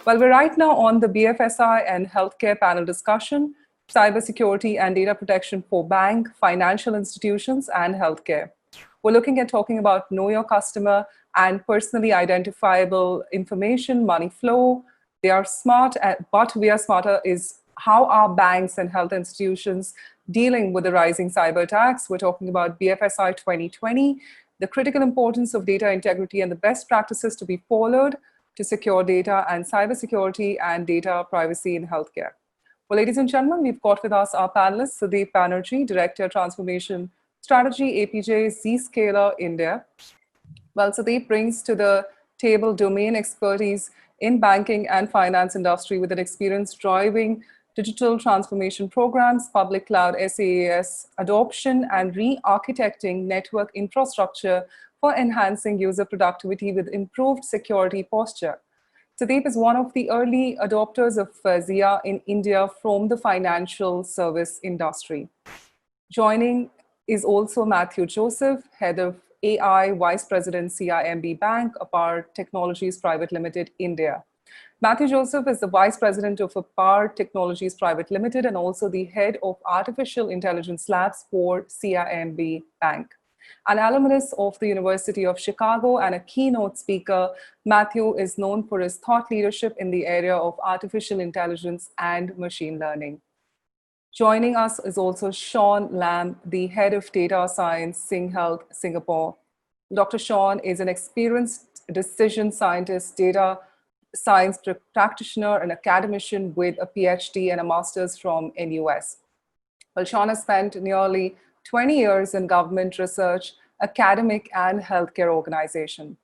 Well, we're right now on the BFSI and healthcare panel discussion, cybersecurity and data protection for bank, financial institutions, and healthcare. We're looking at talking about know your customer and personally identifiable information, money flow. They are smart, but we are smarter is how are banks and health institutions dealing with the rising cyber attacks. We're talking about BFSI 2020, the critical importance of data integrity and the best practices to be followed to secure data and cybersecurity and data privacy in healthcare. Well, ladies and gentlemen, we've got with us our panelists, Sudip Banerjee, Director, Transformation Strategy, APJ, Zscaler, India. Well, Sudip brings to the table domain expertise in banking and finance industry with an experience driving digital transformation programs, public cloud SaaS adoption, and re-architecting network infrastructure for enhancing user productivity with improved security posture. Sudip is one of the early adopters of ZIA in India from the financial service industry. Joining is also Mathew Joseph, Head of AI, Vice President, CIMB Bank, Apar Technologies Private Limited, India. Mathew Joseph is the Vice President of Apar Technologies Private Limited and also the Head of Artificial Intelligence Labs for CIMB Bank. An alumnus of the University of Chicago and a keynote speaker, Mathew is known for his thought leadership in the area of artificial intelligence and machine learning. Joining us is also Sean Lam, the Head of Data Science, SingHealth, Singapore. Dr. Sean is an experienced decision scientist, data science practitioner, and academician with a PhD and a master's from NUS. Well, Sean has spent nearly 20 years in government research, academic, and healthcare organization.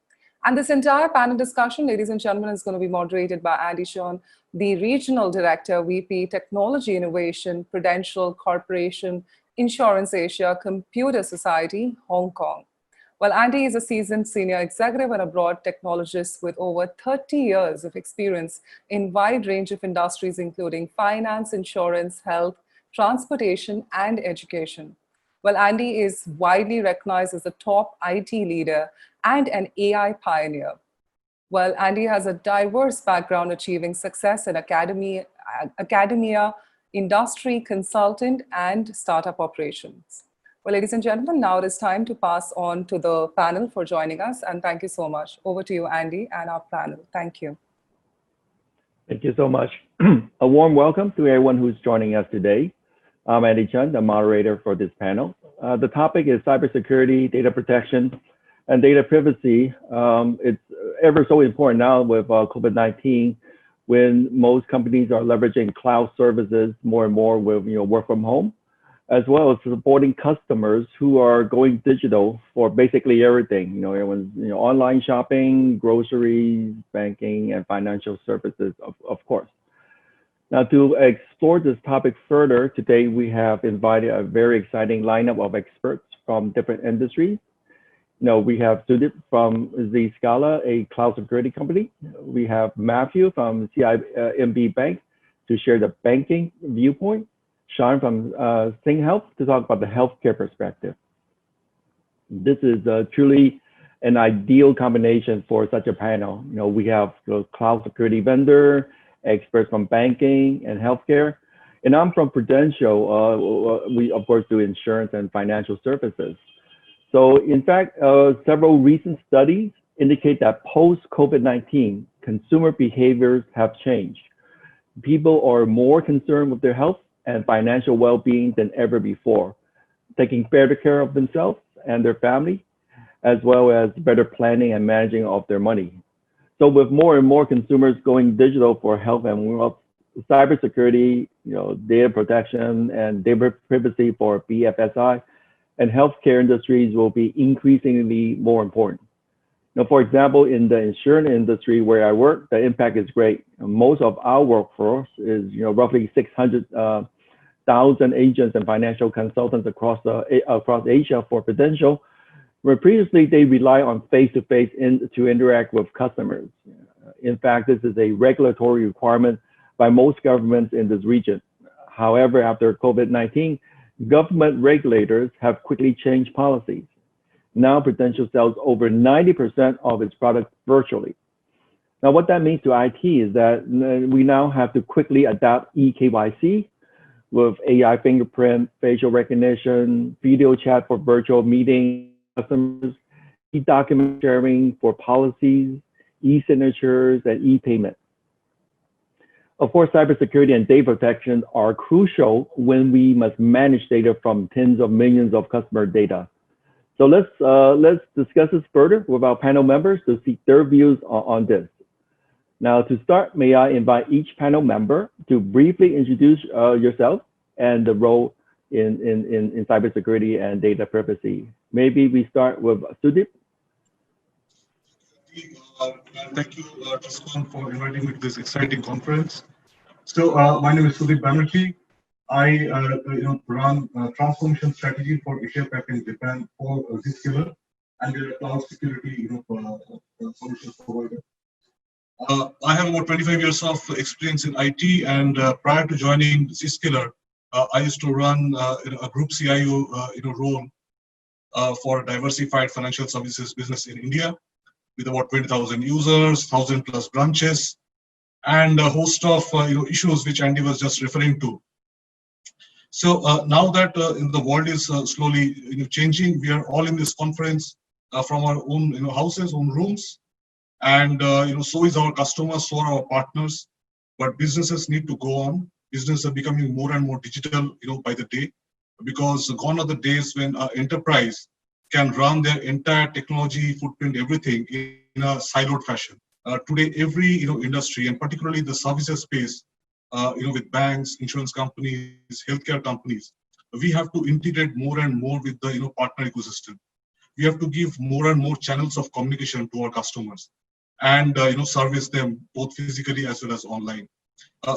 And this entire panel discussion, ladies and gentlemen, is going to be moderated by Andy Sean, the Regional Director, VP, Technology Innovation, Prudential Corporation, Insurance Asia, Computer Society, Hong Kong. Well, Andy is a seasoned senior executive and a broad technologist with over 30 years of experience in a wide range of industries, including finance, insurance, health, transportation, and education. Well, Andy is widely recognized as a top IT leader and an AI pioneer. Well, Andy has a diverse background achieving success in academia, industry, consultant, and startup operations. Well, ladies and gentlemen, now it is time to pass on to the panel for joining us. And thank you so much. Over to you, Andy, and our panel. Thank you. Thank you so much. A warm welcome to everyone who's joining us today. I'm Andy Chun, the moderator for this panel. The topic is cybersecurity, data protection, and data privacy. It's ever so important now with COVID-19, when most companies are leveraging cloud services more and more with work from home, as well as supporting customers who are going digital for basically everything. Everyone's online shopping, groceries, banking, and financial services, of course. Now, to explore this topic further, today we have invited a very exciting lineup of experts from different industries. We have Sudip from Zscaler, a cloud security company. We have Mathew from CIMB Bank to share the banking viewpoint. Sean from SingHealth to talk about the healthcare perspective. This is truly an ideal combination for such a panel. We have the cloud security vendor, experts from banking and healthcare, and I'm from Prudential. We of course do insurance and financial services. So in fact, several recent studies indicate that post-COVID-19, consumer behaviors have changed. People are more concerned with their health and financial well-being than ever before, taking better care of themselves and their family, as well as better planning and managing of their money. So with more and more consumers going digital for health and wealth, cybersecurity, data protection and data privacy for BFSI and healthcare industries will be increasingly more important. For example, in the insurance industry where I work, the impact is great. Most of our workforce is roughly 600,000 agents and financial consultants across Asia for Prudential, where previously they rely on face-to-face to interact with customers. In fact, this is a regulatory requirement by most governments in this region. However, after COVID-19, government regulators have quickly changed policies. Now Prudential sells over 90% of its products virtually. Now, what that means to IT is that we now have to quickly adapt eKYC with AI fingerprint, facial recognition, video chat for virtual meetings, customers, e-document sharing for policies, e-signatures, and e-payment. Of course, cybersecurity and data protection are crucial when we must manage data from tens of millions of customer data. So let's discuss this further with our panel members to seek their views on this. Now, to start, may I invite each panel member to briefly introduce yourself and the role in cybersecurity and data privacy. Maybe we start with Sudip. Thank you, Tristan, for inviting me to this exciting conference. So, my name is Sudip Banerjee. I run transformation strategy for Asia Pac and Japan for Zscaler, and we're a cloud security solution provider. I have about 25 years of experience in IT, and prior to joining Zscaler, I used to run a group CIO role for a diversified financial services business in India, with about 20,000 users, 1,000 plus branches, and a host of issues which Andy was just referring to. So now that the world is slowly changing, we are all in this conference from our own houses, own rooms, and so is our customers, so are our partners. But businesses need to go on. Businesses are becoming more and more digital, by the day, because gone are the days when enterprise can run their entire technology footprint, everything in a siloed fashion. Today, every industry, and particularly the services space, with banks, insurance companies, healthcare companies, we have to integrate more and more with the partner ecosystem. We have to give more and more channels of communication to our customers, and service them both physically as well as online.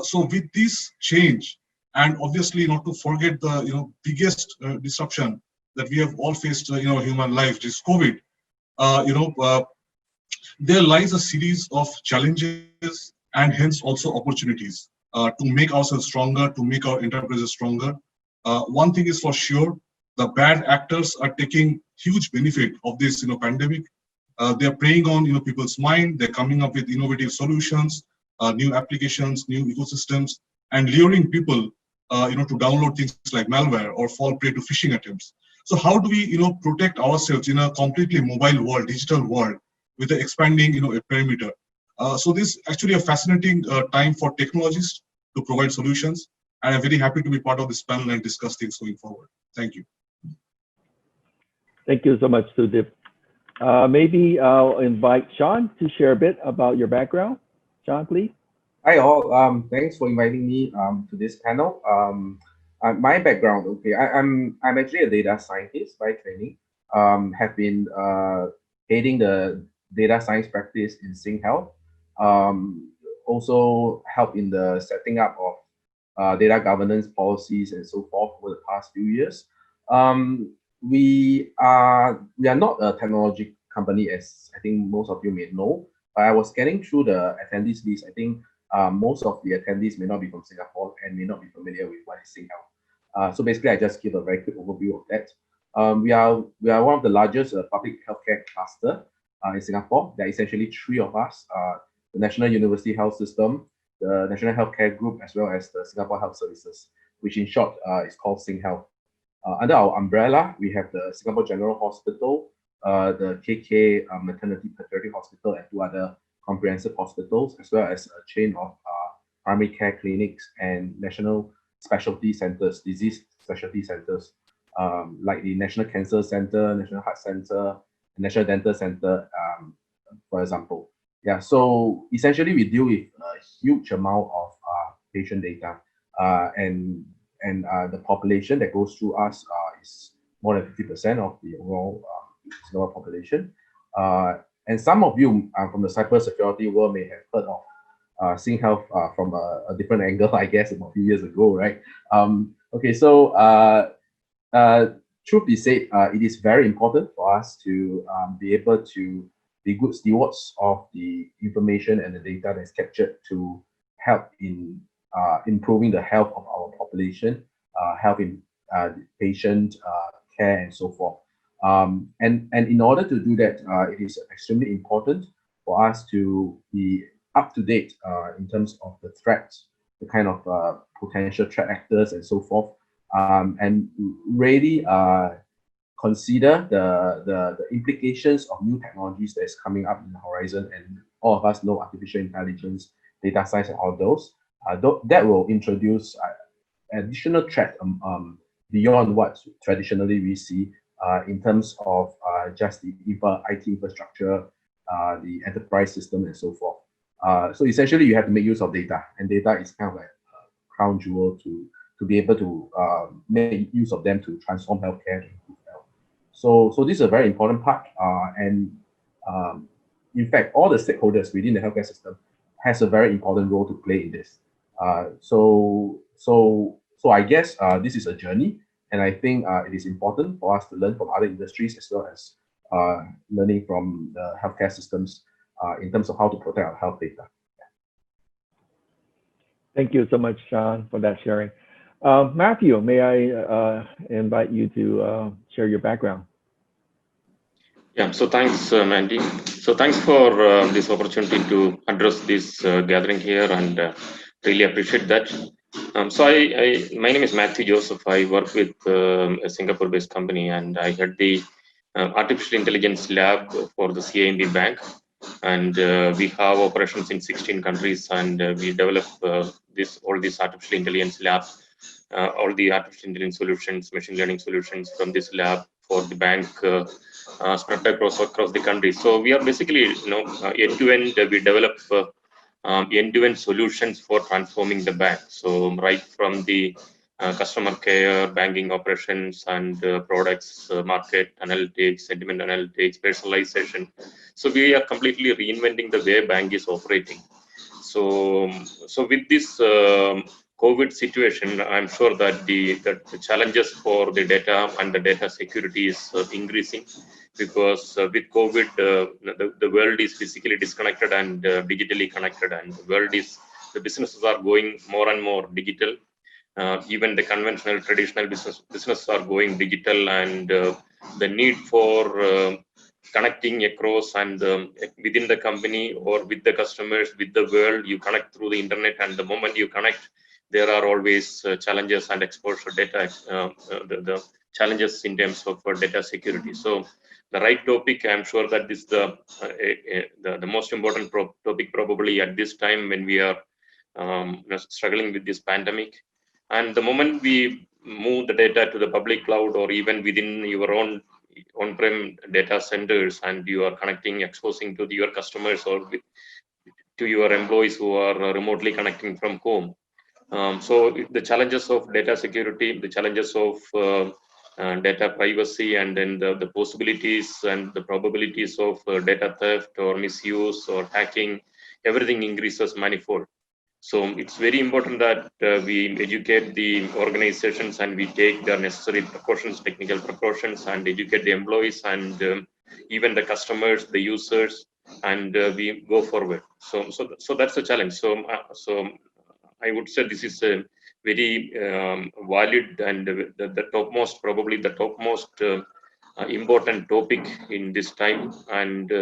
So with this change, and obviously not to forget the biggest disruption that we have all faced human life, which is COVID. There lies a series of challenges and hence also opportunities to make ourselves stronger, to make our enterprises stronger. One thing is for sure, the bad actors are taking huge benefit of this pandemic. They are preying on people's mind. They're coming up with innovative solutions, new applications, new ecosystems, and luring people to download things like malware or fall prey to phishing attempts. So how do we protect ourselves in a completely mobile world, digital world, with the expanding perimeter? So this is actually a fascinating time for technologists to provide solutions, and I'm very happy to be part of this panel and discuss things going forward. Thank you. Thank you so much, Sudip. Maybe I'll invite Sean to share a bit about your background. Sean, please. Hi all. Thanks for inviting me to this panel. My background, okay, I'm actually a data scientist by training. Have been heading the data science practice in SingHealth. Also helped in the setting up of data governance policies and so forth over the past few years. We are not a technology company, as I think most of you may know, but I was scanning through the attendees list. I think most of the attendees may not be from Singapore and may not be familiar with what is SingHealth. So basically, I just give a very quick overview of that. We are one of the largest public healthcare cluster in Singapore. There are essentially three of us: the National University Health System, the National Healthcare Group, as well as the Singapore Health Services, which in short is called SingHealth. Under our umbrella, we have the Singapore General Hospital, the KK Maternity Paternity Hospital, and two other comprehensive hospitals, as well as a chain of primary care clinics and national specialty centers, disease specialty centers, like the National Cancer Center, National Heart Center, National Dental Center, for example. Yeah, so essentially we deal with a huge amount of patient data, and the population that goes through us is more than 50% of the overall Singapore population. And some of you from the cybersecurity world may have heard of SingHealth from a different angle, I guess, about a few years ago, right? Okay, so truth be said, it is very important for us to be able to be good stewards of the information and the data that's captured to help in improving the health of our population, health in patient care, and so forth. And in order to do that, it is extremely important for us to be up to date in terms of the threats, the kind of potential threat actors and so forth, and really consider the implications of new technologies that is coming up in the horizon. And all of us know artificial intelligence, data science, and all those. That will introduce additional threat beyond what traditionally we see in terms of just the IT infrastructure, the enterprise system, and so forth. So essentially, you have to make use of data, and data is kind of like a crown jewel to be able to make use of them to transform healthcare and improve health. So this is a very important part, and in fact, all the stakeholders within the healthcare system has a very important role to play in this. So I guess this is a journey, and I think it is important for us to learn from other industries as well as learning from the healthcare systems in terms of how to protect our health data. Thank you so much, Sean, for that sharing. Mathew, may I invite you to share your background? Yeah, so thanks, Mandy. So thanks for this opportunity to address this gathering here, and really appreciate that. So my name is Mathew Joseph. I work with a Singapore-based company, and I head the Artificial Intelligence Lab for the CIMB Bank. And we have operations in 16 countries, and we develop all these artificial intelligence labs, all the artificial intelligence solutions, machine learning solutions from this lab for the bank spread across the country. So we are basically, end-to-end. We develop end-to-end solutions for transforming the bank. So right from the customer care, banking operations, and products, market analytics, sentiment analytics, personalization. So we are completely reinventing the way bank is operating. So with this COVID situation, I'm sure that the challenges for the data and the data security is increasing, because with COVID, the world is physically disconnected and digitally connected, and the businesses are going more and more digital. Even the conventional, traditional businesses are going digital, and the need for connecting across and within the company or with the customers, with the world, you connect through the internet, and the moment you connect, there are always challenges and exposure data, the challenges in terms of data security. So the right topic, I'm sure that this is the most important topic probably at this time when we are struggling with this pandemic. And the moment we move the data to the public cloud, or even within your own on-prem data centers, and you are connecting, exposing to your customers or to your employees who are remotely connecting from home. So the challenges of data security, the challenges of data privacy, and then the possibilities and the probabilities of data theft or misuse or hacking, everything increases manifold. So it's very important that we educate the organizations, and we take the necessary precautions, technical precautions, and educate the employees and even the customers, the users, and we go forward. So that's a challenge. So I would say this is a very valid and the topmost, probably the topmost important topic in this time, and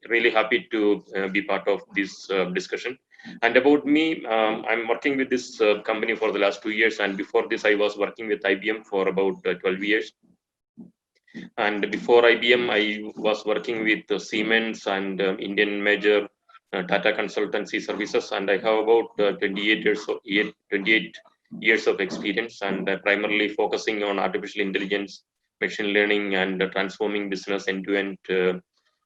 really happy to be part of this discussion. And about me, I'm working with this company for the last 2 years, and before this I was working with IBM for about 12 years. And before IBM, I was working with Siemens and Indian major Tata consultancy services, and I have about 28 years of experience, and primarily focusing on artificial intelligence, machine learning, and transforming business end-to-end,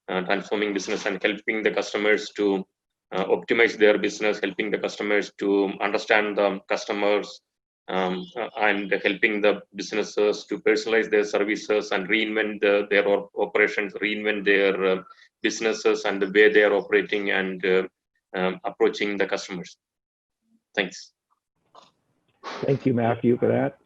transforming business and helping the customers to optimize their business, helping the customers to understand the customers, and helping the businesses to personalize their services and reinvent their operations, reinvent their businesses and the way they are operating and approaching the customers. Thanks. Thank you, Mathew, for that.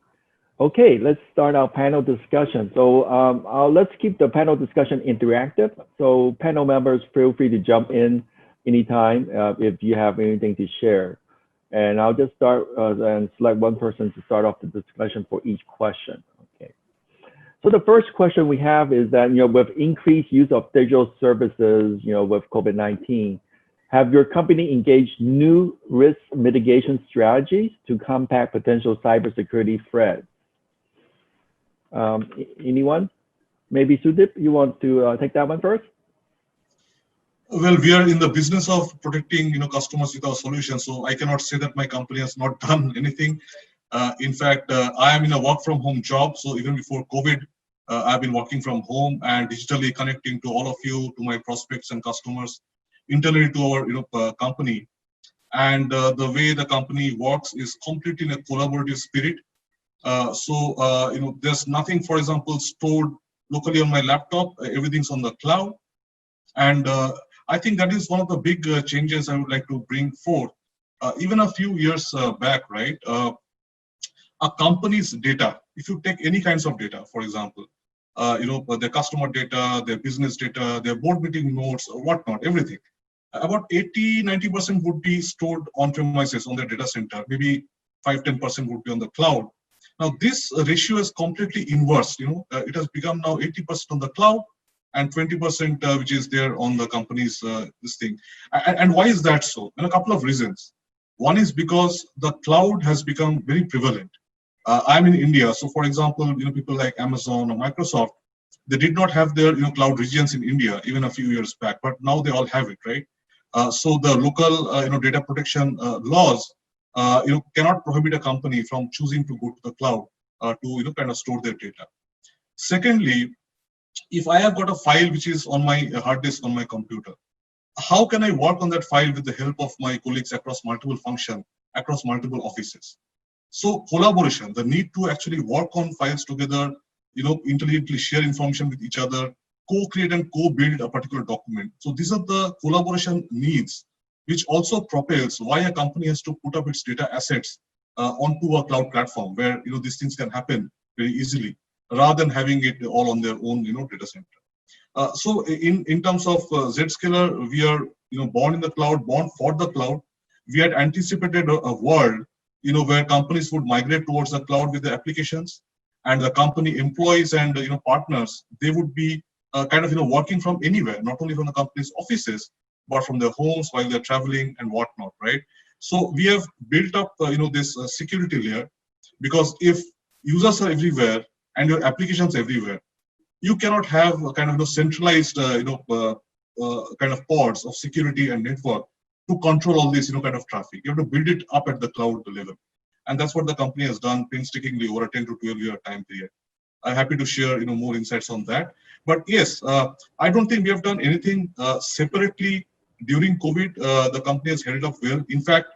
Okay, let's start our panel discussion. So let's keep the panel discussion interactive. So panel members, feel free to jump in anytime if you have anything to share. And I'll just start and select one person to start off the discussion for each question. Okay. So the first question we have is that, with increased use of digital services, with COVID-19, Have your company engaged new risk mitigation strategies to combat potential cybersecurity threats? Anyone? Maybe Sudip, you want to take that one first? Well, we are in the business of protecting, customers with our solutions. So I cannot say that my company has not done anything. In fact, I am in a work from home job. So even before COVID, I've been working from home and digitally connecting to all of you, to my prospects and customers, internally to our company. And the way the company works is completely in a collaborative spirit. There's nothing, for example, stored locally on my laptop. Everything's on the cloud. And I think that is one of the big changes I would like to bring forth. Even a few years back, right? A company's data, if you take any kinds of data, for example, their customer data, their business data, their board meeting notes, whatnot, everything. About 80–90% would be stored on premises on their data center. Maybe 5–10% would be on the cloud. Now this ratio is completely inverse. It has become now 80% on the cloud and 20% which is there on the company's this thing. And why is that so? And a couple of reasons. One is because the cloud has become very prevalent. I'm in India, so for example, people like Amazon or Microsoft, they did not have their cloud regions in India even a few years back, but now they all have it, right? So the local data protection laws cannot prohibit a company from choosing to go to the cloud to kind of store their data. Secondly, if I have got a file which is on my hard disk on my computer, how can I work on that file with the help of my colleagues across multiple functions, across multiple offices? So collaboration, the need to actually work on files together, intelligently share information with each other, co-create and co-build a particular document. So these are the collaboration needs, which also propels why a company has to put up its data assets onto a cloud platform where these things can happen very easily, rather than having it all on their own data center. So in terms of Zscaler, we are born in the cloud, born for the cloud. We had anticipated a world where companies would migrate towards the cloud with their applications, and the company employees and partners, they would be kind of working from anywhere, not only from the company's offices, but from their homes while they're traveling and whatnot, right? So we have built up this security layer, because if users are everywhere and your applications everywhere, you cannot have a kind of centralized kind of pods of security and network to control all this kind of traffic. You have to build it up at the cloud level, and that's what the company has done painstakingly over a 10 to 12 year time period. I'm happy to share more insights on that. But yes, I don't think we have done anything separately during COVID. The company has held up well. In fact,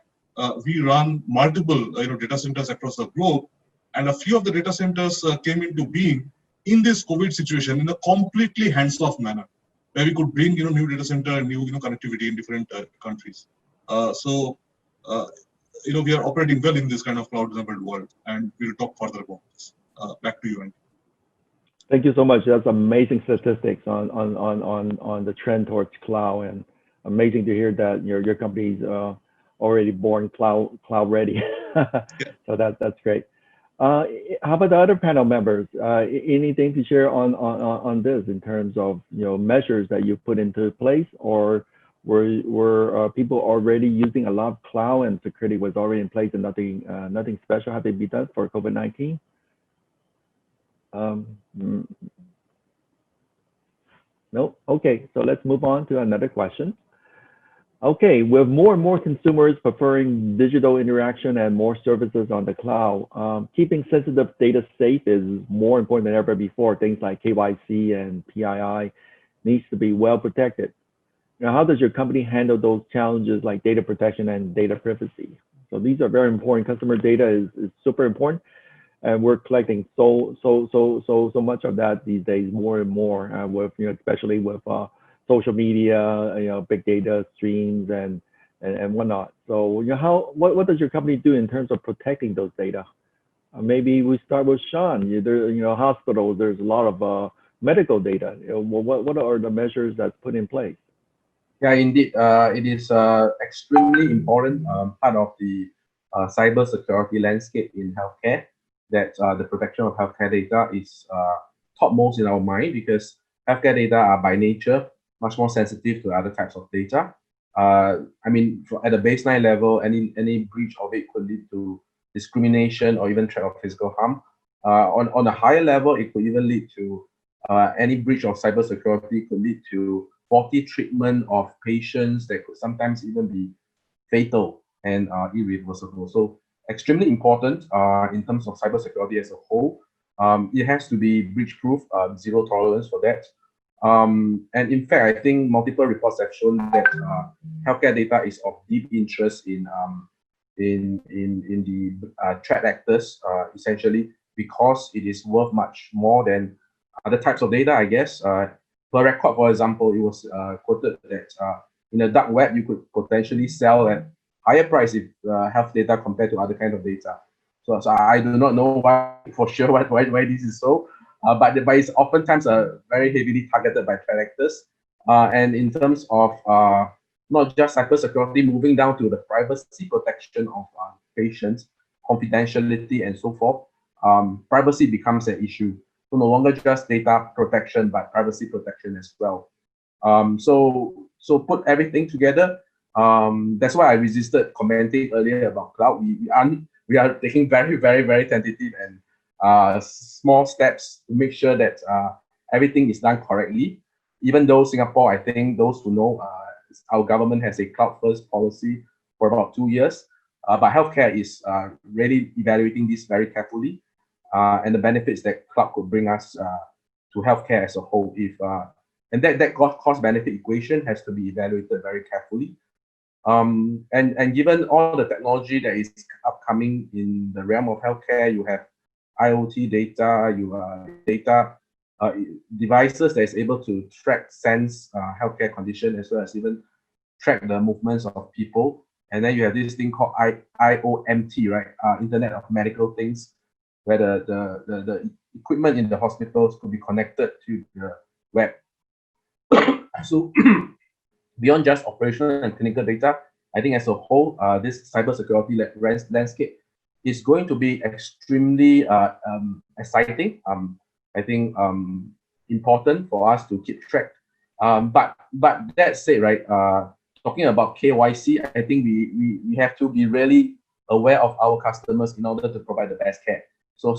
we run multiple data centers across the globe, and a few of the data centers came into being in this COVID situation in a completely hands-off manner, where we could bring new data center and new connectivity in different countries. We are operating well in this kind of cloud-enabled world, and we'll talk further about this. Back to you, Andy. Thank you so much. That's amazing statistics on the trend towards cloud, and amazing to hear that your company's already born cloud ready. So that's great. How about the other panel members? Anything to share on this in terms of measures that you put into place, or were people already using a lot of cloud and security was already in place and nothing special had to be done for COVID-19? No. Okay, so let's move on to another question. Okay, with more and more consumers preferring digital interaction and more services on the cloud, keeping sensitive data safe is more important than ever before. Things like KYC and PII needs to be well protected. Now, how does your company handle those challenges like data protection and data privacy? So these are very important. Customer data is super important, and we're collecting so much of that these days, more and more, with especially with social media, big data streams and whatnot. So what does your company do in terms of protecting those data? Maybe we start with Sean. Hospitals, there's a lot of medical data. What are the measures that's put in place? Yeah, indeed, it is extremely important part of the cybersecurity landscape in healthcare, that the protection of healthcare data is topmost in our mind, because healthcare data are by nature much more sensitive to other types of data. I mean, at a baseline level, any breach of it could lead to discrimination or even threat of physical harm. On a higher level, it could even lead to any breach of cybersecurity could lead to faulty treatment of patients that could sometimes even be fatal and irreversible. So extremely important in terms of cybersecurity as a whole. It has to be breach-proof, zero tolerance for that. And in fact, I think multiple reports have shown that healthcare data is of deep interest in the threat actors, essentially, because it is worth much more than other types of data, I guess. Per record, for example, it was quoted that in the dark web, you could potentially sell at higher price if health data compared to other kind of data. So I do not know why for sure why this is so, but it's oftentimes very heavily targeted by threat actors. And in terms of not just cybersecurity, moving down to the privacy protection of patients, confidentiality, and so forth, privacy becomes an issue. So no longer just data protection, but privacy protection as well. So put everything together. That's why I resisted commenting earlier about cloud. We are taking very tentative and small steps to make sure that everything is done correctly. Even though Singapore, I think those who know, our government has a cloud-first policy for about 2 years, but healthcare is really evaluating this very carefully, and the benefits that cloud could bring us to healthcare as a whole. And that cost-benefit equation has to be evaluated very carefully. And given all the technology that is upcoming in the realm of healthcare, you have IoT data, you have data devices that is able to track, sense healthcare condition, as well as even track the movements of people. And then you have this thing called IOMT, right? Internet of Medical Things, where the equipment in the hospitals could be connected to the web. So beyond just operational and clinical data, I think as a whole, this cybersecurity landscape is going to be extremely exciting. I think important for us to keep track. But that said, right, talking about KYC, I think we have to be really aware of our customers in order to provide the best care. So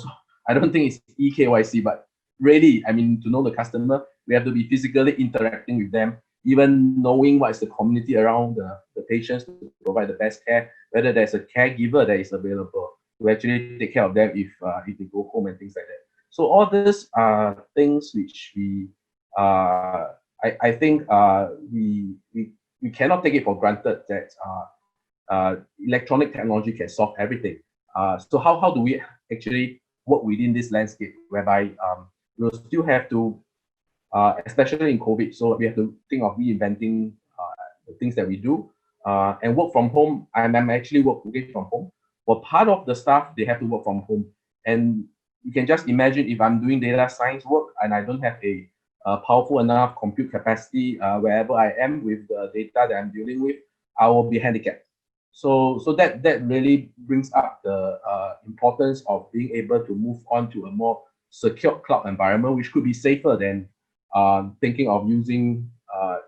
I don't think it's eKYC, but really, I mean, to know the customer, we have to be physically interacting with them, even knowing what is the community around the patients to provide the best care, whether there's a caregiver that is available to actually take care of them if they go home and things like that. So all these are things which I think we cannot take it for granted that electronic technology can solve everything. So how do we actually work within this landscape whereby we'll still have to, especially in COVID, so we have to think of reinventing the things that we do, and work from home. I'm actually working from home. Well, part of the staff, they have to work from home. And you can just imagine if I'm doing data science work and I don't have a powerful enough compute capacity wherever I am with the data that I'm dealing with, I will be handicapped. So that really brings up the importance of being able to move on to a more secure cloud environment, which could be safer than thinking of using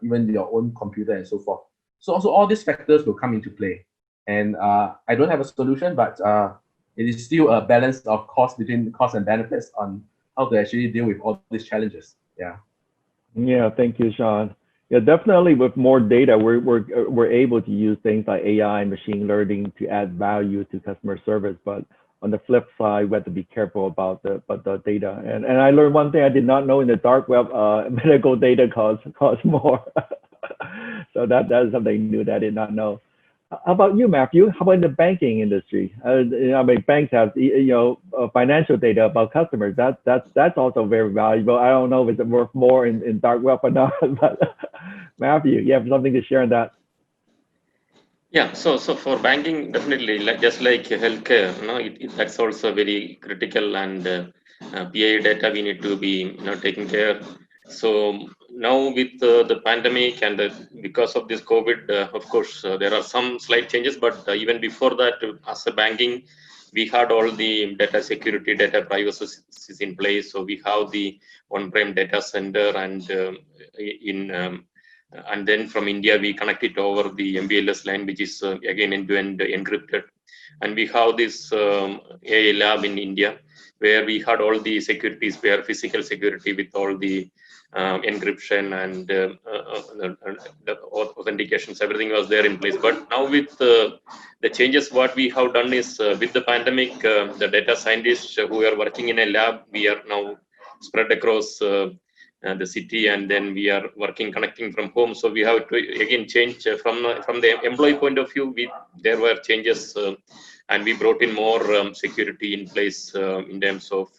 even your own computer and so forth. So also all these factors will come into play. And I don't have a solution, but it is still a balance of between cost and benefits on how to actually deal with all these challenges. Yeah. Yeah, thank you, Sean. Yeah, definitely with more data, we're able to use things like AI and machine learning to add value to customer service. But on the flip side, we have to be careful about the data. And I learned one thing I did not know: in the dark web, medical data costs more. So that is something new that I did not know. How about you, Mathew? How about in the banking industry? I mean, banks have financial data about customers. That's also very valuable. I don't know if it's worth more in dark web or not, but Mathew, you have something to share on that? Yeah, so for banking, definitely, just like healthcare, that's also very critical, and PI data we need to be taking care. So now with the pandemic and because of this COVID, of course, there are some slight changes, but even before that, as a banking, we had all the data security, data privacy is in place. So we have the on-prem data center, and in and then from India we connect it over the MPLS line, which is again end-to-end encrypted. And we have this AI lab in India where we had all the securities, where physical security with all the encryption and the authentications, everything was there in place. But now with the changes, what we have done is with the pandemic, the data scientists who are working in a lab, we are now spread across the city, and then we are working connecting from home. So we have to again change from the employee point of view. There were changes, and we brought in more security in place in terms of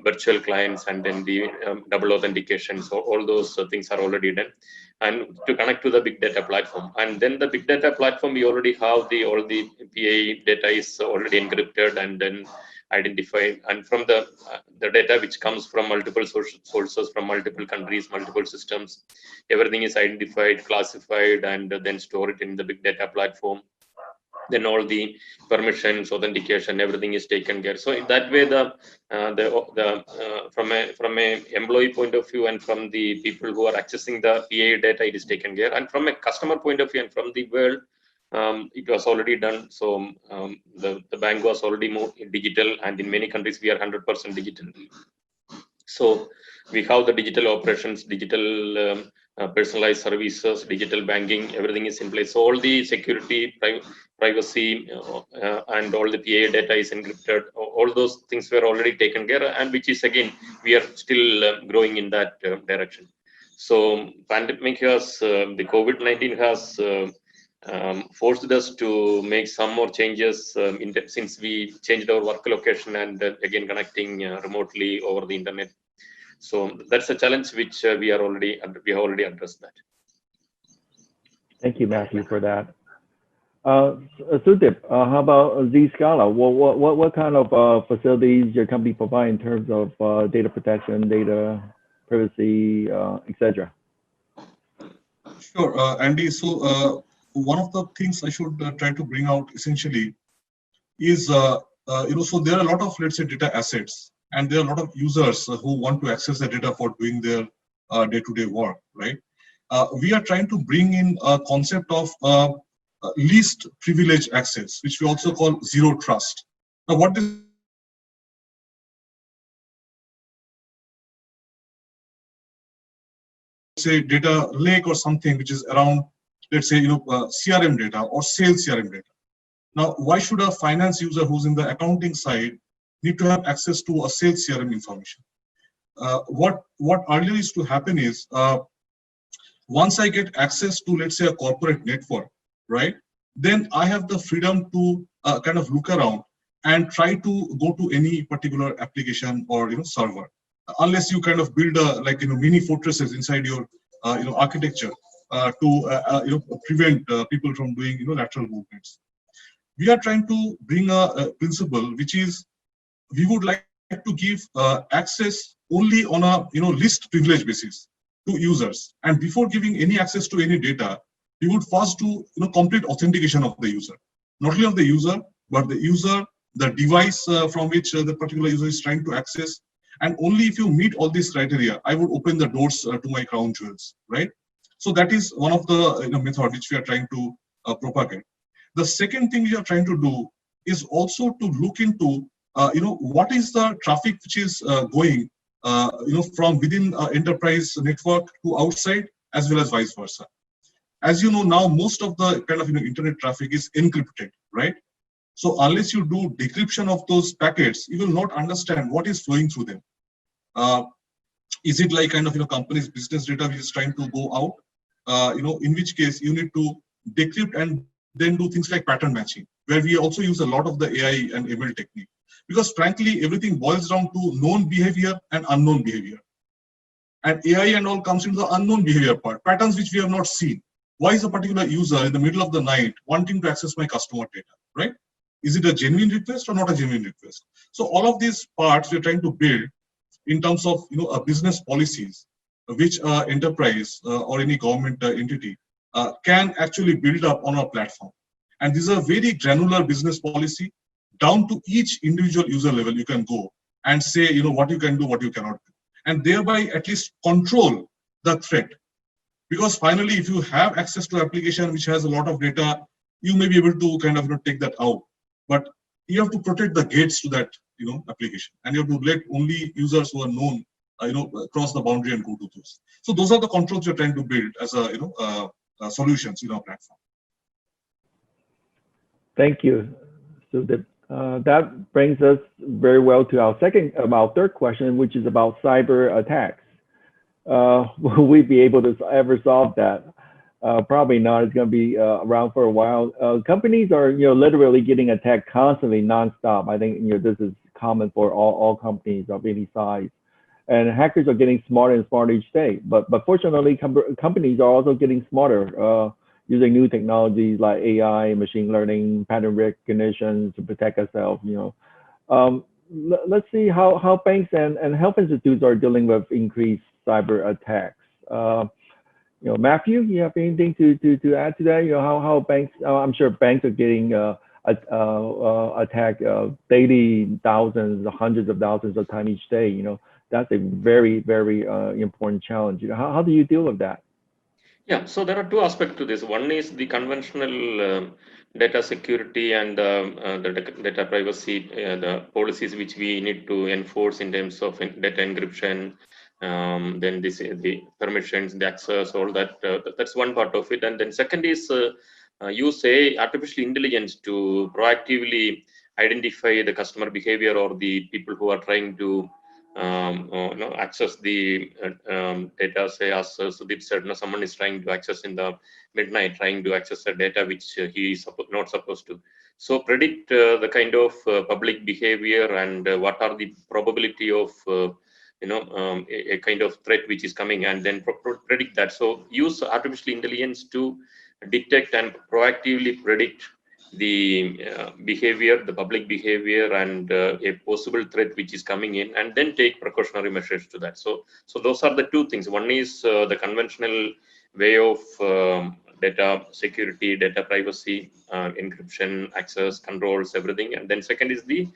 virtual clients, and then the double authentication. So all those things are already done, and to connect to the big data platform. And then the big data platform, we already have all the PA data is already encrypted and then identified, and from the data which comes from multiple sources from multiple countries, multiple systems, everything is identified, classified, and then stored in the big data platform. Then all the permissions, authentication, everything is taken care. So in that way, from a employee point of view and from the people who are accessing the PA data, it is taken care. And from a customer point of view and from the world, it was already done. So the bank was already more digital, and in many countries we are 100% digital. So we have the digital operations, digital personalized services, digital banking, everything is in place. So all the security, privacy, and all the PA data is encrypted. All those things were already taken care of, and which is again, we are still growing in that direction. So pandemic has, the COVID-19 has forced us to make some more changes since we changed our work location and again connecting remotely over the internet. So that's a challenge which we have already addressed that. Thank you, Mathew, for that. Sudip, how about Zscaler? What kind of facilities your company provide in terms of data protection, data privacy, etc.? Sure, Andy. So one of the things I should try to bring out essentially is, so there are a lot of, let's say, data assets, and there are a lot of users who want to access the data for doing their day-to-day work, right? We are trying to bring in a concept of least privilege access, which we also call zero trust. Now, what this say data lake or something which is around, let's say, CRM data or sales CRM data. Now, why should a finance user who's in the accounting side need to have access to a sales CRM information? What earlier used to happen is, once I get access to, let's say, a corporate network, right, then I have the freedom to kind of look around and try to go to any particular application or server, unless you kind of build a mini fortresses inside your architecture to prevent people from doing lateral movements. We are trying to bring a principle which is, we would like to give access only on a least privilege basis to users, and before giving any access to any data, we would first do complete authentication of the user, not only of the user, but the user, the device from which the particular user is trying to access, and only if you meet all these criteria, I would open the doors to my crown jewels, right? So that is one of the method which we are trying to propagate. The second thing we are trying to do is also to look into what is the traffic which is going from within enterprise network to outside, as well as vice versa. As you know, now most of the kind of internet traffic is encrypted, right? So unless you do decryption of those packets, you will not understand what is flowing through them. Is it like kind of company's business data which is trying to go out? In which case you need to decrypt and then do things like pattern matching, where we also use a lot of the AI and ML technique. Because frankly, everything boils down to known behavior and unknown behavior. And AI and all comes into the unknown behavior part, patterns which we have not seen. Why is a particular user in the middle of the night wanting to access my customer data, right? Is it a genuine request or not a genuine request? So all of these parts we're trying to build in terms of a business policies, which enterprise or any government entity can actually build up on our platform. And this is a very granular business policy, down to each individual user level. You can go and say what you can do, what you cannot do, and thereby at least control the threat. Because finally, if you have access to application which has a lot of data, you may be able to kind of take that out. But you have to protect the gates to that application, and you have to let only users who are known cross the boundary and go to those. So those are the controls you're trying to build as a solutions in our platform. Thank you. So that brings us very well to our third question, which is about cyber attacks. Will we be able to ever solve that? Probably not. It's going to be around for a while. Companies are, literally getting attacked constantly, nonstop. I think this is common for all companies of any size. And hackers are getting smarter and smarter each day. But fortunately, companies are also getting smarter, using new technologies like AI, machine learning, pattern recognition to protect ourselves. Let's see how banks and health institutes are dealing with increased cyber attacks. Mathew, you have anything to add to that? How banks? I'm sure banks are getting attacked daily, thousands, hundreds of thousands of times each day. That's a very, very important challenge. How do you deal with that? Yeah, so there are two aspects to this. One is the conventional data security and the data privacy, the policies which we need to enforce in terms of data encryption, then the permissions, the access, all that. That's one part of it. And then second is use artificial intelligence to proactively identify the customer behavior or the people who are trying to access the data. Say, as Sudip said, someone is trying to access in the midnight, trying to access the data which he is not supposed to. So predict the kind of public behavior and what are the probability of a kind of threat which is coming, and then predict that. So use artificial intelligence to detect and proactively predict the behavior, the public behavior, and a possible threat which is coming in, and then take precautionary measures to that. So those are the two things. One is the conventional way of data security, data privacy, encryption, access, controls, everything. And then second is the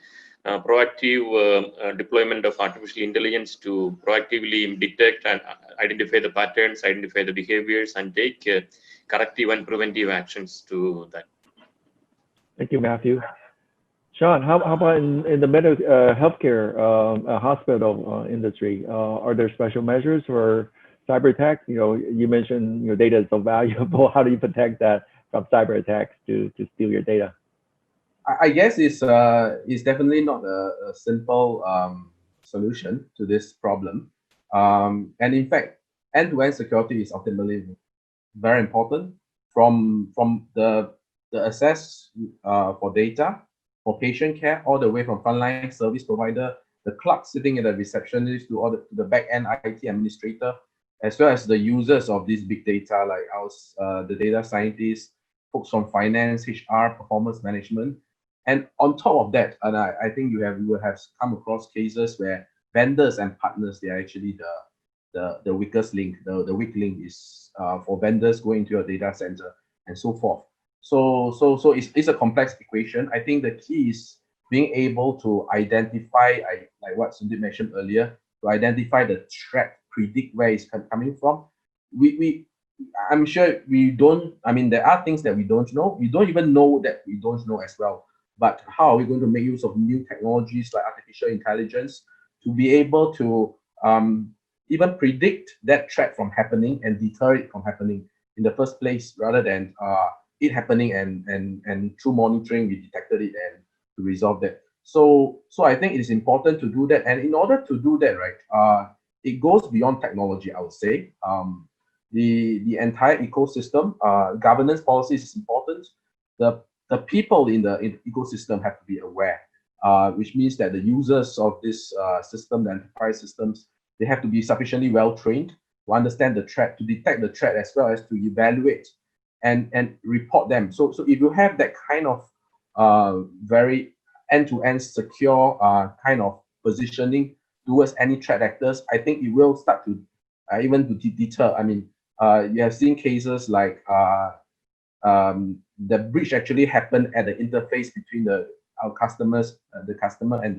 proactive deployment of artificial intelligence to proactively detect and identify the patterns, identify the behaviors, and take corrective and preventive actions to that. Thank you, Mathew. Sean, how about in the healthcare hospital industry? Are there special measures for cyber attacks? You mentioned your data is so valuable. How do you protect that from cyber attacks to steal your data? I guess it's definitely not a simple solution to this problem. And in fact, end-to-end security is ultimately very important, from the access for data, for patient care, all the way from frontline service provider, the clerk sitting at the receptionist, to the back-end IT administrator, as well as the users of this big data, like the data scientists, folks from finance, HR, performance management. And on top of that, and I think you will have come across cases where vendors and partners, they are actually the weakest link. The weak link is for vendors going to your data center and so forth. So it's a complex equation. I think the key is being able to identify, like what Sudip mentioned earlier, to identify the threat, predict where it's coming from. I'm sure we don't. I mean, there are things that we don't know. We don't even know that we don't know as well. But how are we going to make use of new technologies like artificial intelligence to be able to even predict that threat from happening and deter it from happening in the first place, rather than it happening and through monitoring we detected it and to resolve that. So I think it is important to do that. And in order to do that, right, it goes beyond technology, I would say. The entire ecosystem, governance policies is important. The people in the ecosystem have to be aware, which means that the users of this system, the enterprise systems, they have to be sufficiently well trained to understand the threat, to detect the threat, as well as to evaluate and report them. So if you have that kind of very end-to-end secure kind of positioning towards any threat actors, I think it will start to even to deter. I mean, you have seen cases like the breach actually happened at the interface between our customers, the customer and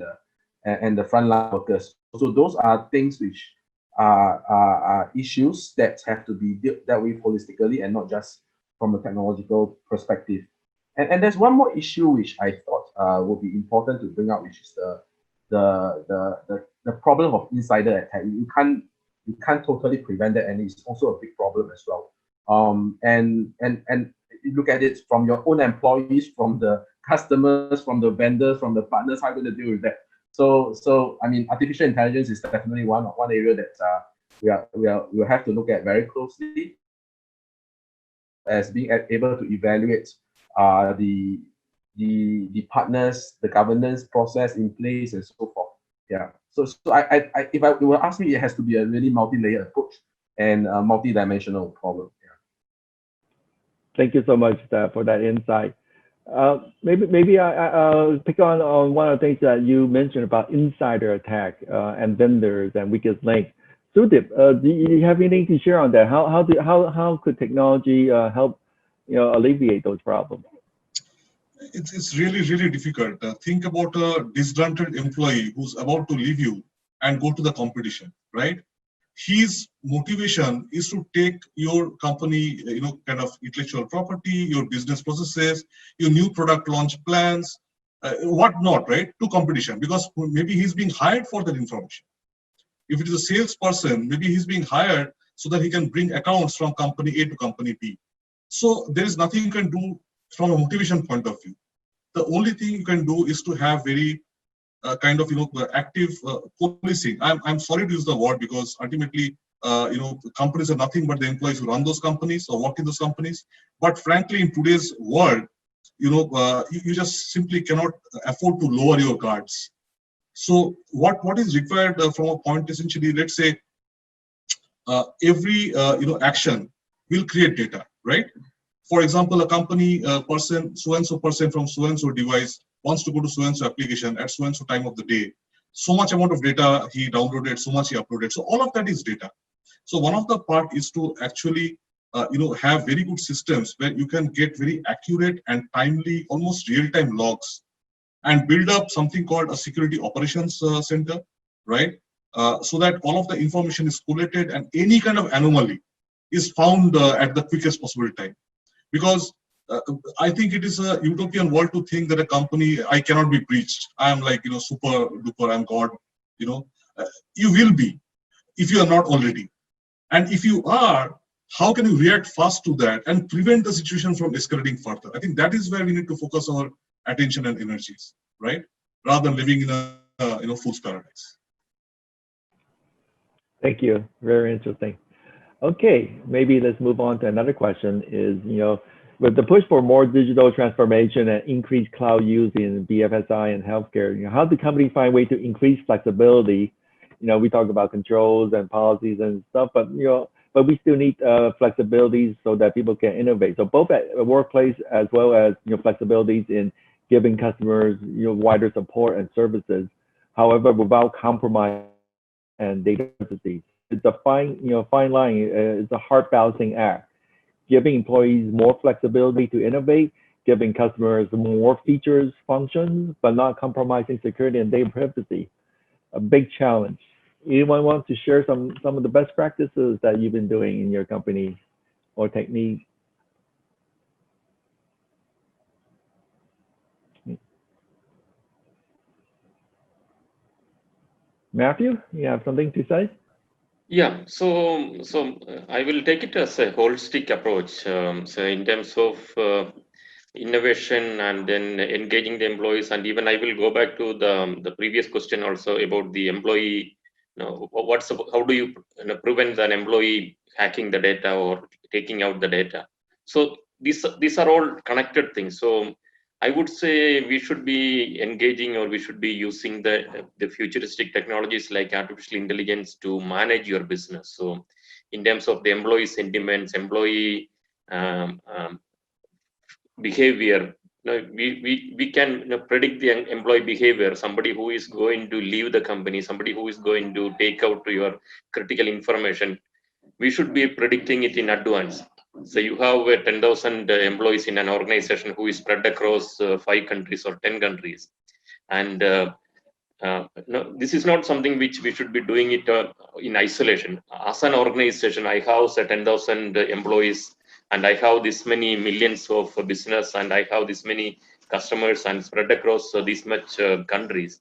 the frontline workers. So those are things which issues that have to be dealt with holistically and not just from a technological perspective. And there's one more issue which I thought would be important to bring up, which is the problem of insider attack. You can't totally prevent that, and it's also a big problem as well. And you look at it from your own employees, from the customers, from the vendors, from the partners. How are you going to deal with that? So I mean, artificial intelligence is definitely one area that we'll have to look at very closely, as being able to evaluate the partners, the governance process in place, and so forth. Yeah. So I if you will ask me, it has to be a really multi-layered approach and a multi-dimensional problem. Yeah. Thank you so much for that insight. Maybe I'll pick on one of the things that you mentioned about insider attack and vendors and weakest link. Sudip, do you have anything to share on that? How could technology help alleviate those problems? It's really, really difficult. Think about a disgruntled employee who's about to leave you and go to the competition, right? His motivation is to take your company, kind of intellectual property, your business processes, your new product launch plans, whatnot, right, to competition, because maybe he's being hired for that information. If it is a salesperson, maybe he's being hired so that he can bring accounts from company A to company B. So there is nothing you can do from a motivation point of view. The only thing you can do is to have very kind of active policing. I'm sorry to use the word, because ultimately companies are nothing but the employees who run those companies or work in those companies. But frankly, in today's world, you just simply cannot afford to lower your guards. So what is required from a point, essentially, let's say every action will create data, right? For example, a company person, so-and-so person from so-and-so device wants to go to so-and-so application at so-and-so time of the day. So much amount of data he downloaded, so much he uploaded. So all of that is data. So one of the part is to actually, have very good systems where you can get very accurate and timely, almost real-time logs, and build up something called a security operations center, right? So that all of the information is collated and any kind of anomaly is found at the quickest possible time. Because I think it is a utopian world to think that a company, I cannot be breached. I am like, super duper, I'm God, you will be if you are not already. And if you are, how can you react fast to that and prevent the situation from escalating further? I think that is where we need to focus our attention and energies, right? Rather than living in a fool's paradise. Thank you. Very interesting. Okay, maybe let's move on to another question is, with the push for more digital transformation and increased cloud use in BFSI and healthcare, how do companies find ways to increase flexibility? We talk about controls and policies and stuff, but we still need flexibilities so that people can innovate. So both at the workplace as well as flexibilities in giving customers wider support and services, however, without compromise and data privacy. It's a fine line. It's a hard balancing act. Giving employees more flexibility to innovate, giving customers more features, functions, but not compromising security and data privacy. A big challenge. Anyone want to share some of the best practices that you've been doing in your company or techniques? Matthew, you have something to say? Yeah, so I will take it as a holistic approach. So in terms of innovation and then engaging the employees, and even I will go back to the previous question also about the employee. How do you prevent an employee hacking the data or taking out the data? So these are all connected things. So I would say we should be engaging, or we should be using the futuristic technologies like artificial intelligence to manage your business. So in terms of the employee sentiments, employee behavior, we can predict the employee behavior. Somebody who is going to leave the company, somebody who is going to take out your critical information, we should be predicting it in advance. So you have 10,000 employees in an organization who is spread across 5 countries or 10 countries, and no, this is not something which we should be doing it in isolation. As an organization, I have 10,000 employees, and I have this many millions of business, and I have this many customers, and spread across this much countries.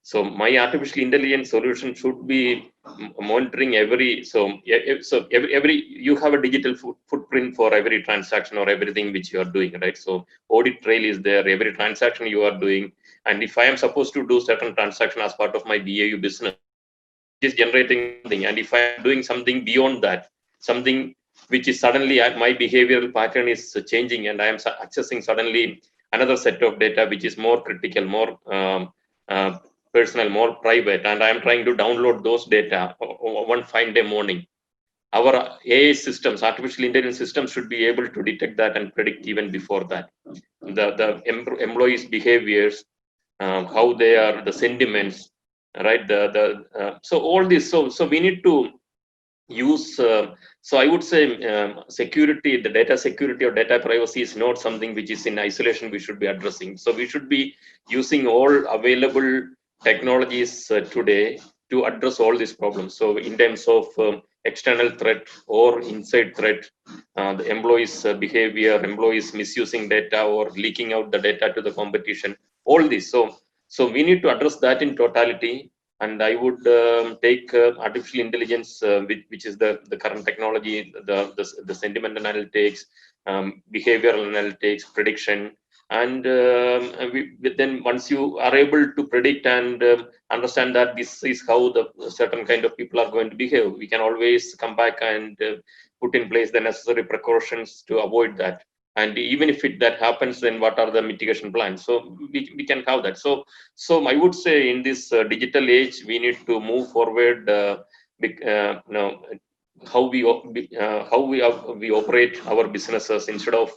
So my artificial intelligence solution should be monitoring every, so every you have a digital footprint for every transaction or everything which you are doing, right? So audit trail is there, every transaction you are doing. And if I am supposed to do certain transaction as part of my BAU business, it is generating something. And if I am doing something beyond that, something which is suddenly my behavioral pattern is changing, and I am accessing suddenly another set of data which is more critical, more personal, more private, and I am trying to download those data one fine day morning. Our AI systems, artificial intelligence systems, should be able to detect that and predict even before that. The employees' behaviors, how they are, the sentiments, right? So all this. So we need to use. So I would say security, the data security or data privacy is not something which is in isolation we should be addressing. So we should be using all available technologies today to address all these problems. So in terms of external threat or inside threat, the employees' behavior, employees misusing data or leaking out the data to the competition, all this. So we need to address that in totality. And I would take artificial intelligence, which is the current technology, the sentiment analytics, behavioral analytics, prediction, and then once you are able to predict and understand that this is how the certain kind of people are going to behave, we can always come back and put in place the necessary precautions to avoid that. And even if that happens, then what are the mitigation plans? So we can have that. So I would say in this digital age, we need to move forward. How we operate our businesses, instead of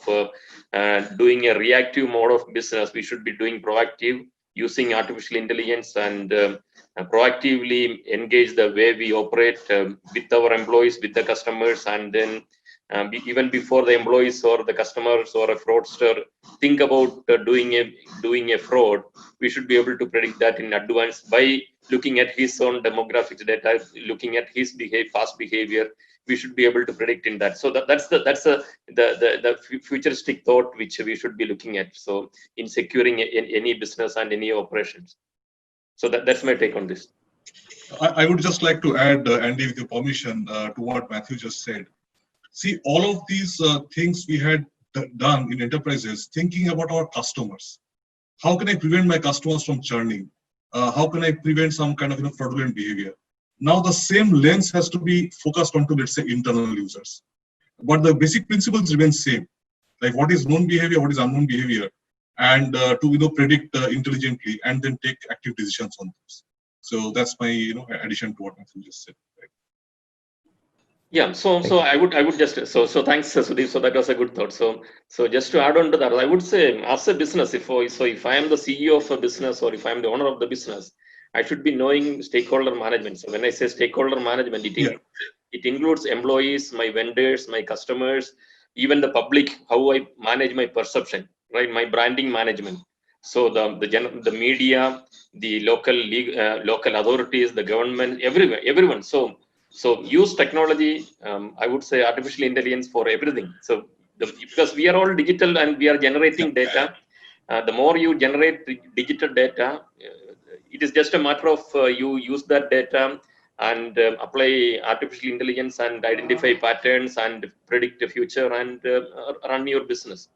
doing a reactive mode of business, we should be doing proactive, using artificial intelligence, and proactively engage the way we operate with our employees, with the customers, and then even before the employees or the customers or a fraudster think about doing a fraud, we should be able to predict that in advance by looking at his own demographics data, looking at his past behavior. We should be able to predict in that. So that's the futuristic thought which we should be looking at. So in securing any business and any operations. So that's my take on this. I would just like to add, Andy, with your permission, to what Mathew just said. See, all of these things we had done in enterprises, thinking about our customers. How can I prevent my customers from churning? How can I prevent some kind of fraudulent behavior? Now the same lens has to be focused onto, let's say, internal users. But the basic principles remain same. Like what is known behavior, what is unknown behavior, and to predict intelligently and then take active decisions on this. So that's my addition to what Mathew just said. Right? Yeah, so I would just so thanks, Sudip. So that was a good thought. So just to add on to that, I would say as a business, if I am the CEO of a business or if I am the owner of the business, I should be knowing stakeholder management. So when I say stakeholder management, it includes employees, my vendors, my customers, even the public, how I manage my perception, right? My branding management. So the media, the local authorities, the government, everyone. So use technology, I would say artificial intelligence for everything. So because we are all digital and we are generating data, the more you generate digital data, it is just a matter of you use that data and apply artificial intelligence and identify patterns and predict the future and run your business.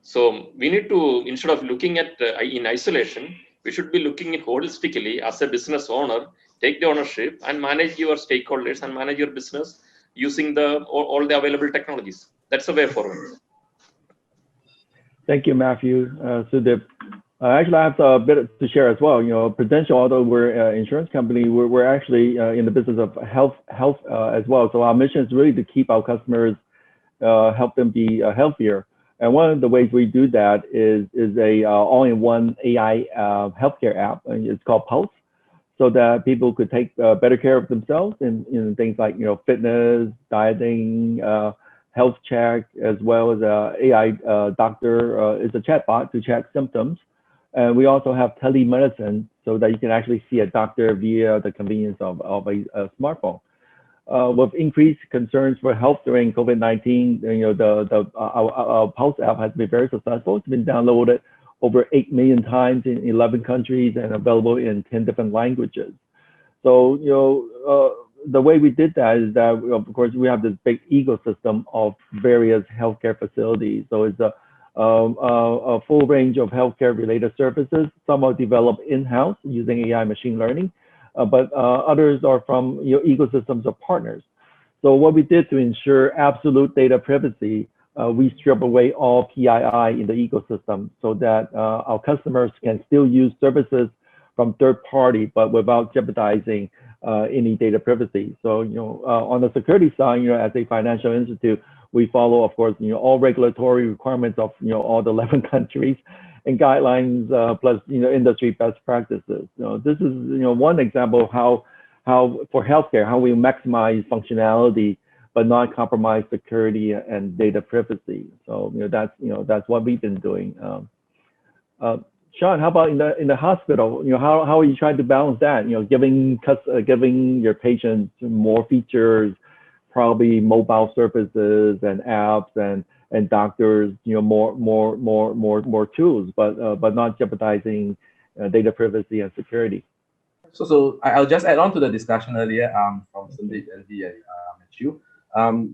So we need to, instead of looking at in isolation, we should be looking at holistically as a business owner, take the ownership and manage your stakeholders and manage your business using all the available technologies. That's the way forward. Thank you, Mathew. Sudip. Actually, I have a bit to share as well. Prudential, although we're an insurance company, we're actually in the business of health as well. So our mission is really to keep our customers, help them be healthier. And one of the ways we do that is a all-in-one AI healthcare app. And it's called Pulse, so that people could take better care of themselves in things like fitness, dieting, health check, as well as AI doctor is a chatbot to check symptoms. And we also have telemedicine so that you can actually see a doctor via the convenience of a smartphone. With increased concerns for health during COVID-19, our Pulse app has been very successful. It's been downloaded over 8 million times in 11 countries and available in 10 different languages. So, the way we did that is that, of course, we have this big ecosystem of various healthcare facilities. So it's a full range of healthcare related services. Some are developed in-house using AI machine learning, but others are from ecosystems of partners. So what we did to ensure absolute data privacy, we strip away all PII in the ecosystem so that our customers can still use services from third party, but without jeopardizing any data privacy. So, on the security side, as a financial institute, we follow, of course, all regulatory requirements of, all the 11 countries and guidelines, plus, industry best practices. This is, one example of how for healthcare, how we maximize functionality, but not compromise security and data privacy. So, that's what we've been doing. Sean, how about in the hospital? How are you trying to balance that? Giving your patients more features, probably mobile services and apps, and doctors, more tools, but not jeopardizing data privacy and security. So I'll just add on to the discussion earlier from Sudip and Mathew.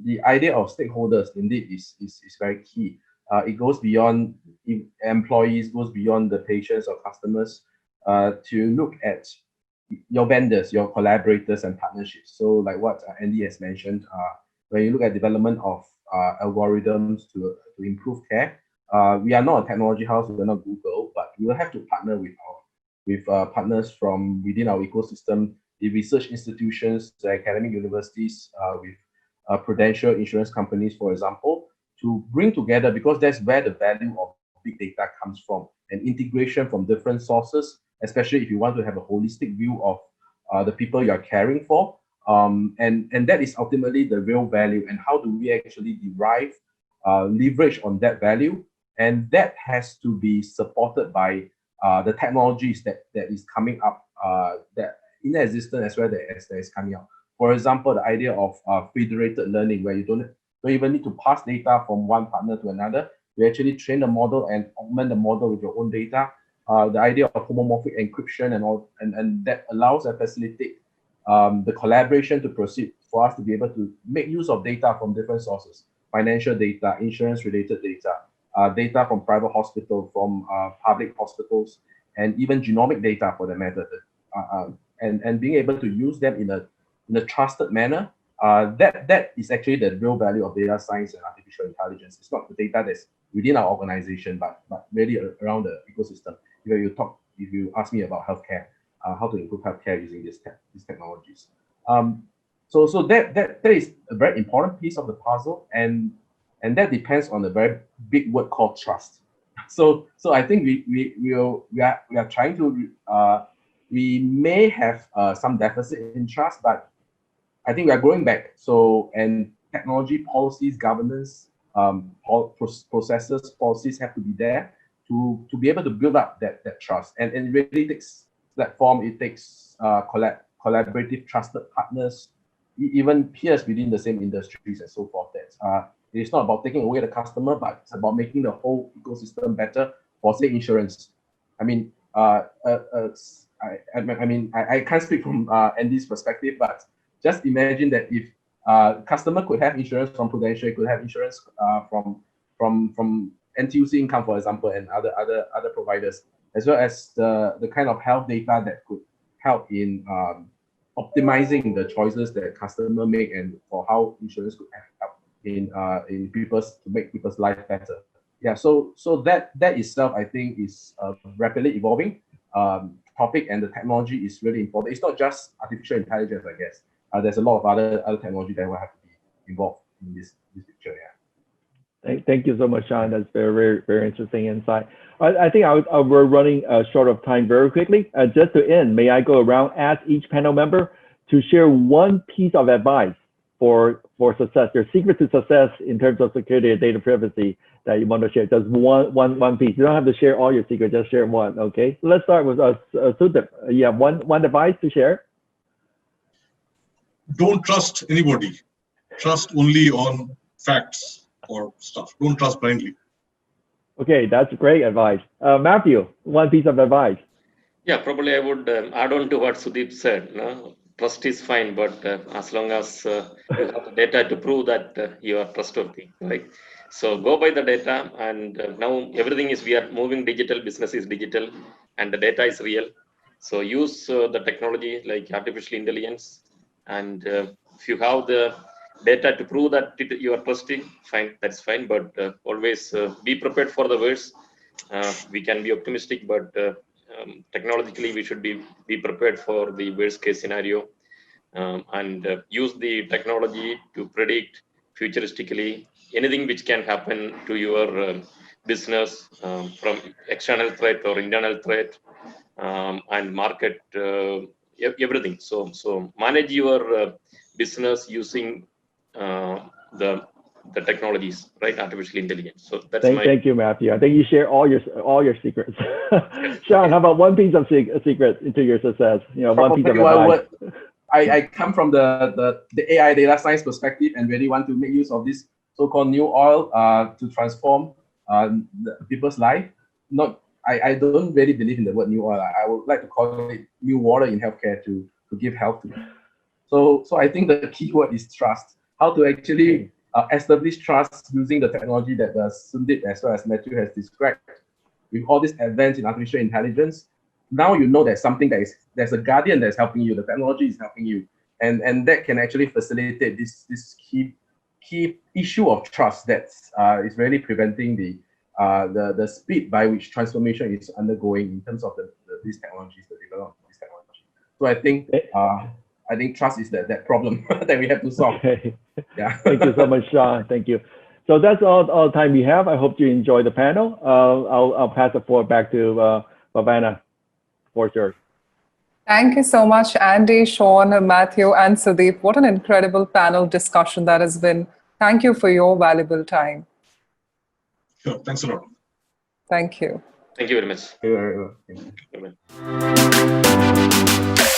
The idea of stakeholders indeed is very key. It goes beyond employees, goes beyond the patients or customers to look at your vendors, your collaborators and partnerships. So like what Andy has mentioned, when you look at development of algorithms to improve care, we are not a technology house, we are not Google, but we will have to partner with partners from within our ecosystem, the research institutions, the academic universities, with prudential insurance companies, for example, to bring together, because that's where the value of big data comes from, and integration from different sources, especially if you want to have a holistic view of the people you are caring for. And that is ultimately the real value, and how do we actually derive leverage on that value? And that has to be supported by the technologies that is coming up, that in existence as well as that is coming out. For example, the idea of federated learning, where you don't even need to pass data from one partner to another. You actually train the model and augment the model with your own data. The idea of homomorphic encryption and that allows and facilitate the collaboration to proceed for us to be able to make use of data from different sources: financial data, insurance-related data, data from private hospitals, from public hospitals, and even genomic data for the matter, and being able to use them in a trusted manner. That is actually the real value of data science and artificial intelligence. It's not the data that's within our organization, but really around the ecosystem. If you ask me about healthcare, how to improve healthcare using these technologies. So that is a very important piece of the puzzle, and that depends on a very big word called trust. So I think we are trying to we may have some deficit in trust, but I think we are going back. So, and technology policies, governance, processes, policies have to be there to be able to build up that trust. And it really takes platform, it takes collaborative, trusted partners, even peers within the same industries and so forth. It's not about taking away the customer, but it's about making the whole ecosystem better for, say, insurance. I mean, I can't speak from Andy's perspective, but just imagine that if customer could have insurance from Prudential, could have insurance from NTUC Income, for example, and other providers, as well as the kind of health data that could help in optimizing the choices that customer make, and for how insurance could help in people's, to make people's life better. Yeah, so that itself, I think, is a rapidly evolving topic, and the technology is really important. It's not just artificial intelligence, I guess. There's a lot of other technology that will have to be involved in this picture. Yeah. Thank you so much, Sean. That's very, very interesting insight. I think we're running short of time very quickly. Just to end, may I go around, ask each panel member to share one piece of advice for success, your secret to success in terms of security and data privacy that you want to share. Just one piece. You don't have to share all your secrets, just share one, okay? So let's start with Sudip. You have one advice to share? Don't trust anybody. Trust only on facts or stuff. Don't trust blindly. Okay, that's great advice. Mathew, one piece of advice. Yeah, probably I would add on to what Sudip said. No? Trust is fine, but as long as you have the data to prove that you are trustworthy, right? So go by the data, and now everything is, we are moving digital, business is digital, and the data is real. So use the technology like artificial intelligence, and if you have the data to prove that you are trusting, fine, that's fine, but always be prepared for the worst. We can be optimistic, but technologically we should be prepared for the worst case scenario, and use the technology to predict futuristically anything which can happen to your business, from external threat or internal threat, and market everything. So manage your business using the technologies, right? Artificial intelligence. So that's Thank you, Mathew. I think you share all your secrets. Sean, how about one piece of secret into your success? You know, one piece of advice. I come from the AI data science perspective and really want to make use of this so-called new oil to transform people's life. I don't really believe in the word new oil. I would like to call it new water in healthcare to give health to it. So I think the key word is trust. How to actually establish trust using the technology that Sudip as well as Mathew has described. With all this advance in artificial intelligence, now you know there's something there's a guardian that's helping you. The technology is helping you, and that can actually facilitate this key issue of trust that is really preventing the speed by which transformation is undergoing in terms of these technologies, the development of these technologies. So I think trust is that problem that we have to solve. Okay. Yeah. Thank you so much, Sean. Thank you. So that's all the time we have. I hope you enjoy the panel. I'll pass the floor back to Bhavana for sure. Thank you so much, Andy, Sean, Mathew, and Sudip. What an incredible panel discussion that has been. Thank you for your valuable time. Sure. Thanks a lot. Thank you. Thank you very much. Thank you.